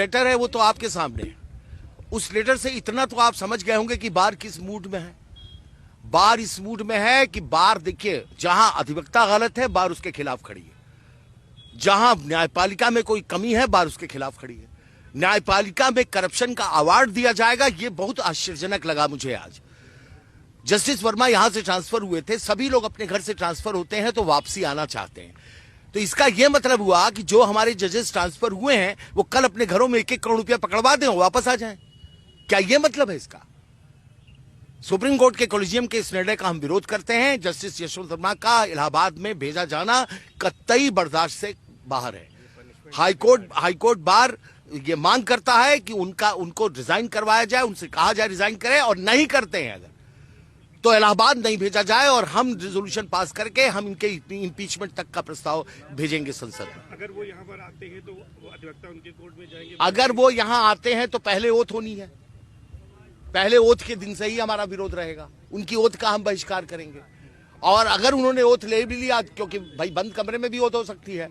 Letter है वो तो आपके सामने है। उस लेटर से इतना तो आप समझ गए होंगे कि बार किस मूड में है। बार इस मूड में है कि बार देखिए जहां अधिवक्ता गलत है बार उसके खिलाफ खड़ी है, जहां न्यायपालिका में कोई कमी है बार उसके खिलाफ खड़ी है। न्यायपालिका में करप्शन का अवार्ड दिया जाएगा, ये बहुत आश्चर्यजनक लगा मुझे आज। जस्टिस वर्मा यहां से ट्रांसफर हुए थे, सभी लोग अपने घर से ट्रांसफर होते हैं तो वापसी आना चाहते हैं, तो इसका यह मतलब हुआ कि जो हमारे जजेस ट्रांसफर हुए हैं वो कल अपने घरों में 1-1 करोड़ रुपया पकड़वा दें और वापस आ जाएं। क्या यह मतलब है इसका? सुप्रीम कोर्ट के कॉलेजियम के इस निर्णय का हम विरोध करते हैं। जस्टिस यशवंत वर्मा का इलाहाबाद में भेजा जाना कतई बर्दाश्त से बाहर है। हाईकोर्ट बार ये मांग करता है कि उनको रिजाइन करवाया जाए, उनसे कहा जाए रिजाइन करें, और नहीं करते हैं अगर तो इलाहाबाद नहीं भेजा जाए और हम रिजोल्यूशन पास करके हम इनके इंपीचमेंट तक का प्रस्ताव भेजेंगे संसद में। अगर वो यहाँ पर आते हैं तो वो अधिवक्ता उनके कोर्ट में जाएंगे। अगर वो यहाँ आते हैं तो पहले ओथ होनी है, पहले ओथ के दिन से ही हमारा विरोध रहेगा, उनकी ओथ का हम बहिष्कार करेंगे। और अगर उन्होंने ओथ ले भी लिया, क्योंकि भाई बंद कमरे में भी ओथ हो सकती है,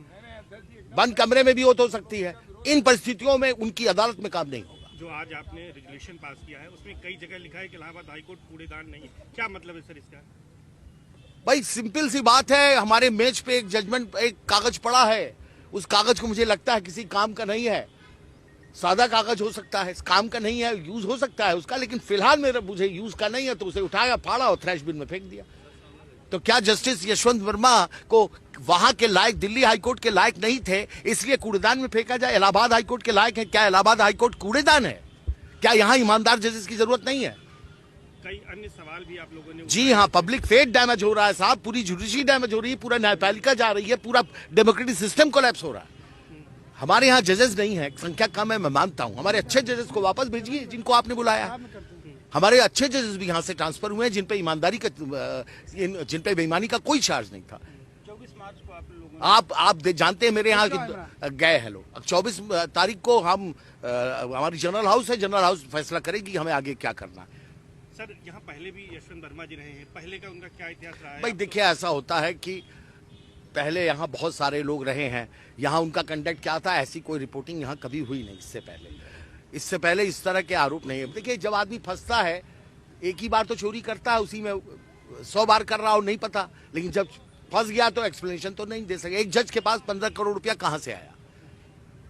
बंद कमरे में भी ओथ हो सकती है, इन परिस्थितियों में उनकी अदालत में काम नहीं होगा। जो आज आपने रेजोल्यूशन पास किया है उसमें कई जगह लिखा है कि इलाहाबाद हाईकोर्ट कूड़ेदान नहीं है, क्या मतलब है सर इसका? भाई सिंपल सी बात है, हमारे मेज पे एक जजमेंट, एक कागज पड़ा है, उस कागज को मुझे लगता है किसी काम का नहीं है, सादा कागज हो सकता है, काम का नहीं है, यूज हो सकता है उसका, लेकिन फिलहाल मेरा मुझे यूज का नहीं है, तो उसे उठाया, फाड़ा और थ्रैश बिन में फेंक दिया। तो क्या जस्टिस यशवंत वर्मा को वहां के लायक, दिल्ली हाईकोर्ट के लायक नहीं थे इसलिए कूड़ेदान में फेंका जाए? इलाहाबाद हाईकोर्ट के लायक है? क्या इलाहाबाद हाईकोर्ट कूड़ेदान है? क्या यहाँ ईमानदार जजेस की जरूरत नहीं है? कई अन्य सवाल भी आप लोगों ने जी हाँ, पब्लिक फेथ डैमेज हो रहा है साहब, पूरी जुडिशरी डैमेज हो रही है, पूरा न्यायपालिका जा रही है, पूरा डेमोक्रेटिक सिस्टम कोलैप्स हो रहा है। हमारे यहाँ जजेस नहीं है, संख्या कम है, मैं मानता हूँ। हमारे अच्छे जजेस को वापस भेजिए जिनको आपने बुलाया। हमारे अच्छे जजेस भी यहाँ से ट्रांसफर हुए हैं जिन पे बेईमानी का कोई चार्ज नहीं था। 24 मार्च को आप लोगों आप जानते हैं मेरे यहाँ गए हैं लोग। अब 24 तारीख को हम हमारी जनरल हाउस है, जनरल हाउस फैसला करेगी हमें आगे क्या करना है। सर यहाँ पहले भी यशवंत वर्मा जी रहे हैं, पहले का उनका क्या इतिहास रहा है? भाई देखिए, ऐसा होता है कि पहले यहाँ बहुत सारे लोग रहे हैं, यहाँ उनका कंडक्ट क्या था, ऐसी कोई रिपोर्टिंग यहाँ कभी हुई नहीं इससे पहले इस तरह के आरोप नहीं है। देखिए, जब आदमी फंसता है, एक ही बार तो चोरी करता है, उसी में 100 बार कर रहा हो नहीं पता, लेकिन जब फंस गया तो एक्सप्लेनेशन तो नहीं दे सके। एक जज के पास 15 करोड़ रुपया कहाँ से आया?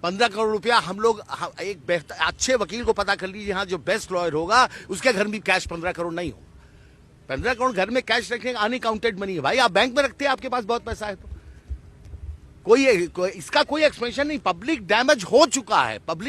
15 करोड़ रुपया हम लोग, एक अच्छे वकील को पता कर लीजिए, यहाँ जो बेस्ट लॉयर होगा उसके घर में कैश 15 करोड़ नहीं हो। 15 करोड़ घर में कैश रखने का अनअकाउंटेड मनी है भाई। आप बैंक में रखते हैं, आपके पास बहुत पैसा है, तो इसका कोई एक्सप्लेनेशन नहीं। पब्लिक डैमेज हो चुका है, पब्लिक